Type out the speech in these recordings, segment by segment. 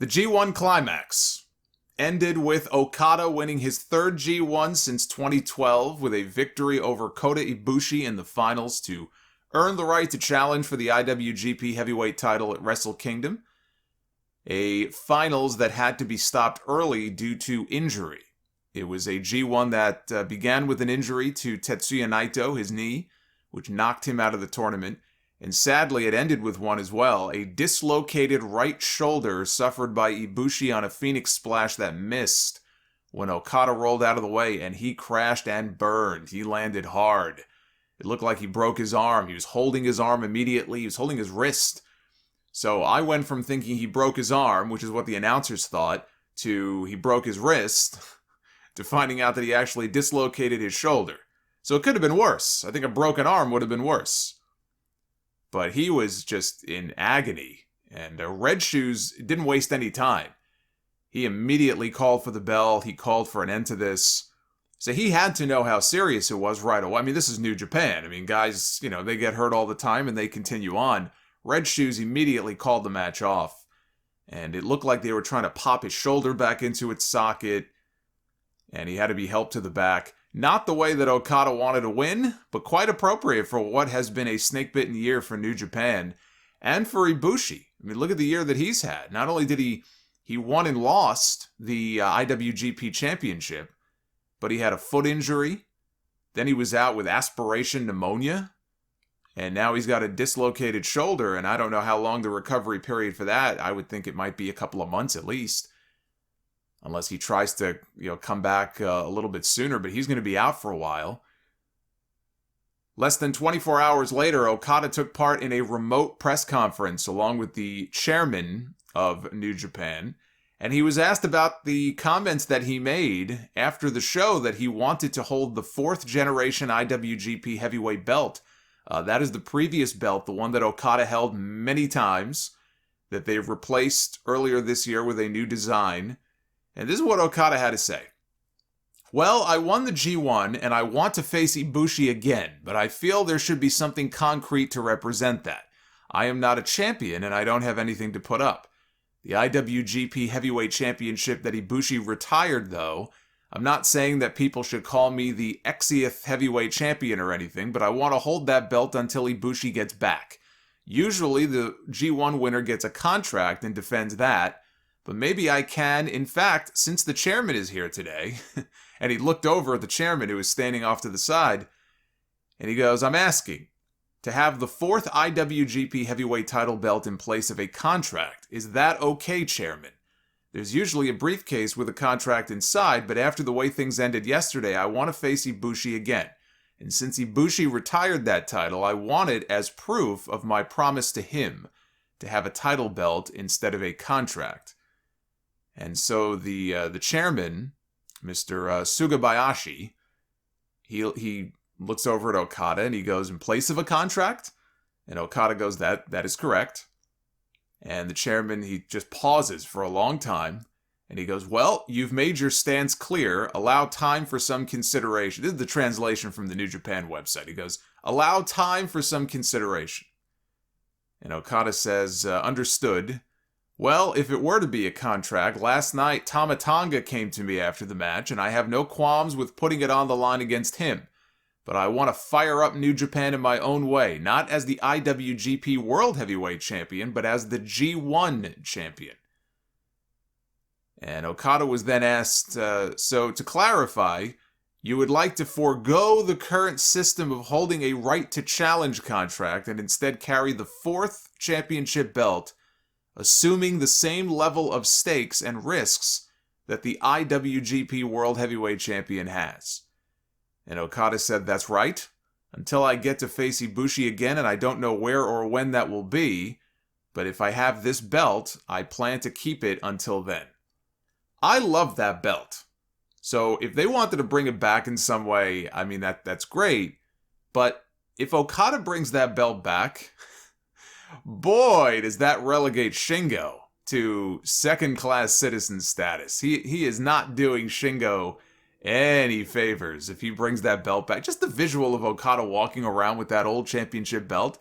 The G1 Climax ended with Okada winning his third G1 since 2012 with a victory over Kota Ibushi in the finals to earn the right to challenge for the IWGP Heavyweight title at Wrestle Kingdom. A finals that had to be stopped early due to injury. It was a G1 that began with an injury to Tetsuya Naito, his knee, which knocked him out of the tournament. And sadly, it ended with one as well. A dislocated right shoulder suffered by Ibushi on a Phoenix Splash that missed when Okada rolled out of the way, and he crashed and burned. He landed hard. It looked like he broke his arm. He was holding his arm immediately. He was holding his wrist. So I went from thinking he broke his arm, which is what the announcers thought, to he broke his wrist, to finding out that he actually dislocated his shoulder. So it could have been worse. I think a broken arm would have been worse. But he was just in agony, and Red Shoes didn't waste any time. He immediately called for the bell. He called for an end to this. So he had to know how serious it was right away. I mean, this is New Japan. I mean, guys, they get hurt all the time and they continue on. Red Shoes immediately called the match off, and it looked like they were trying to pop his shoulder back into its socket, and he had to be helped to the back. Not the way that Okada wanted to win, but quite appropriate for what has been a snake-bitten year for New Japan and for Ibushi. I mean, look at the year that he's had. Not only did he won and lost the IWGP Championship, but he had a foot injury. Then he was out with aspiration pneumonia. And now he's got a dislocated shoulder, and I don't know how long the recovery period for that. I would think it might be a couple of months at least. Unless he tries to, come back a little bit sooner, but he's going to be out for a while. Less than 24 hours later, Okada took part in a remote press conference along with the chairman of New Japan, and he was asked about the comments that he made after the show that he wanted to hold the 4th generation IWGP heavyweight belt. That is the previous belt, the one that Okada held many times, that they've replaced earlier this year with a new design. And this is what Okada had to say. Well, I won the G1 and I want to face Ibushi again, but I feel there should be something concrete to represent that. I am not a champion and I don't have anything to put up. The IWGP Heavyweight Championship that Ibushi retired, though, I'm not saying that people should call me the Xth Heavyweight Champion or anything, but I want to hold that belt until Ibushi gets back. Usually the G1 winner gets a contract and defends that, but maybe I can. In fact, since the chairman is here today, and he looked over at the chairman who was standing off to the side, and he goes, I'm asking to have the 4th IWGP heavyweight title belt in place of a contract. Is that okay, chairman? There's usually a briefcase with a contract inside, but after the way things ended yesterday, I want to face Ibushi again. And since Ibushi retired that title, I want it as proof of my promise to him to have a title belt instead of a contract. And so the chairman, Mr. Sugabayashi, he looks over at Okada and he goes, in place of a contract? And Okada goes, that is correct. And the chairman, he just pauses for a long time. And he goes, well, you've made your stance clear. Allow time for some consideration. This is the translation from the New Japan website. He goes, allow time for some consideration. And Okada says, understood. Well, if it were to be a contract, last night Tama Tonga came to me after the match, and I have no qualms with putting it on the line against him. But I want to fire up New Japan in my own way, not as the IWGP World Heavyweight Champion, but as the G1 Champion. And Okada was then asked, so to clarify, you would like to forego the current system of holding a right to challenge contract and instead carry the 4th championship belt, assuming the same level of stakes and risks that the IWGP World Heavyweight Champion has. And Okada said, that's right. Until I get to face Ibushi again, and I don't know where or when that will be, but if I have this belt, I plan to keep it until then. I love that belt. So if they wanted to bring it back in some way, I mean, that's great. But if Okada brings that belt back, boy, does that relegate Shingo to second-class citizen status. He is not doing Shingo any favors if he brings that belt back. Just the visual of Okada walking around with that old championship belt.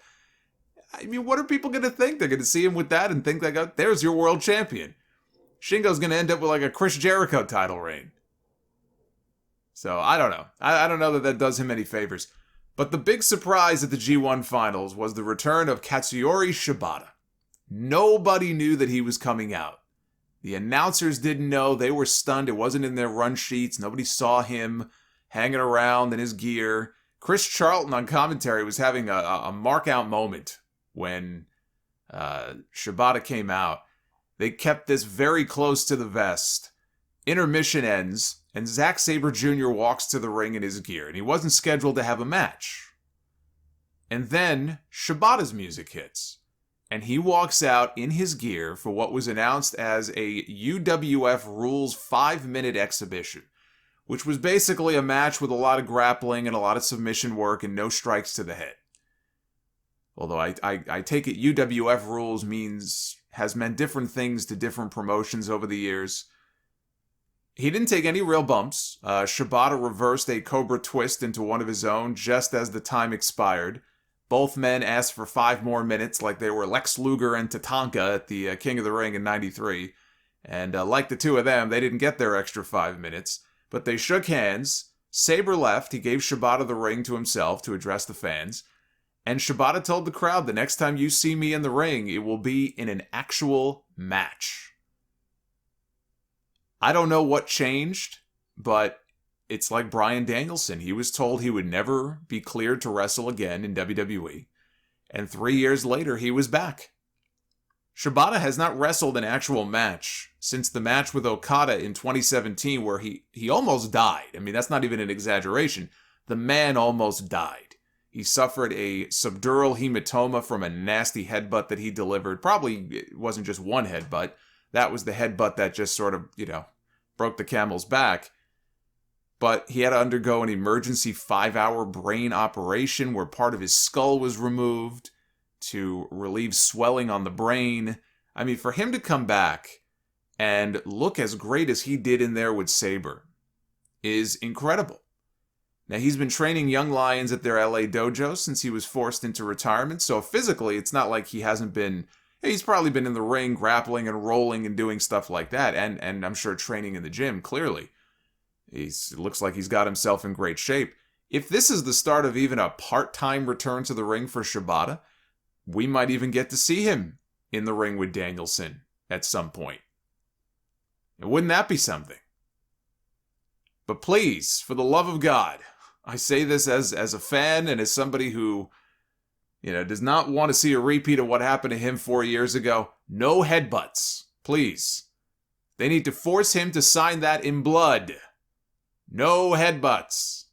I mean, what are people going to think? They're going to see him with that and think, like, oh, there's your world champion. Shingo's going to end up with like a Chris Jericho title reign. So I don't know. I don't know that that does him any favors. But the big surprise at the G1 Finals was the return of Katsuyori Shibata. Nobody knew that he was coming out. The announcers didn't know. They were stunned. It wasn't in their run sheets. Nobody saw him hanging around in his gear. Chris Charlton on commentary was having a mark-out moment when Shibata came out. They kept this very close to the vest. Intermission ends, and Zack Sabre Jr. walks to the ring in his gear, and he wasn't scheduled to have a match. And then Shibata's music hits, and he walks out in his gear for what was announced as a UWF Rules 5-minute exhibition, which was basically a match with a lot of grappling and a lot of submission work and no strikes to the head. Although I take it UWF Rules has meant different things to different promotions over the years. He didn't take any real bumps. Shibata reversed a Cobra Twist into one of his own just as the time expired. Both men asked for 5 more minutes like they were Lex Luger and Tatanka at the King of the Ring in '93. And like the two of them, they didn't get their extra 5 minutes. But they shook hands. Sabre left. He gave Shibata the ring to himself to address the fans. And Shibata told the crowd, the next time you see me in the ring, it will be in an actual match. I don't know what changed, but it's like Bryan Danielson. He was told he would never be cleared to wrestle again in WWE. And 3 years later, he was back. Shibata has not wrestled an actual match since the match with Okada in 2017 where he almost died. I mean, that's not even an exaggeration. The man almost died. He suffered a subdural hematoma from a nasty headbutt that he delivered. Probably it wasn't just one headbutt. That was the headbutt that just sort of, broke the camel's back. But he had to undergo an emergency 5-hour brain operation where part of his skull was removed to relieve swelling on the brain. I mean, for him to come back and look as great as he did in there with Sabre is incredible. Now, he's been training young lions at their LA dojo since he was forced into retirement, so physically, it's not like he hasn't been... He's probably been in the ring, grappling and rolling and doing stuff like that, and I'm sure training in the gym, clearly. It looks like he's got himself in great shape. If this is the start of even a part-time return to the ring for Shibata, we might even get to see him in the ring with Danielson at some point. And wouldn't that be something? But please, for the love of God, I say this as a fan and as somebody who, does not want to see a repeat of what happened to him 4 years ago. No headbutts, please. They need to force him to sign that in blood. No headbutts.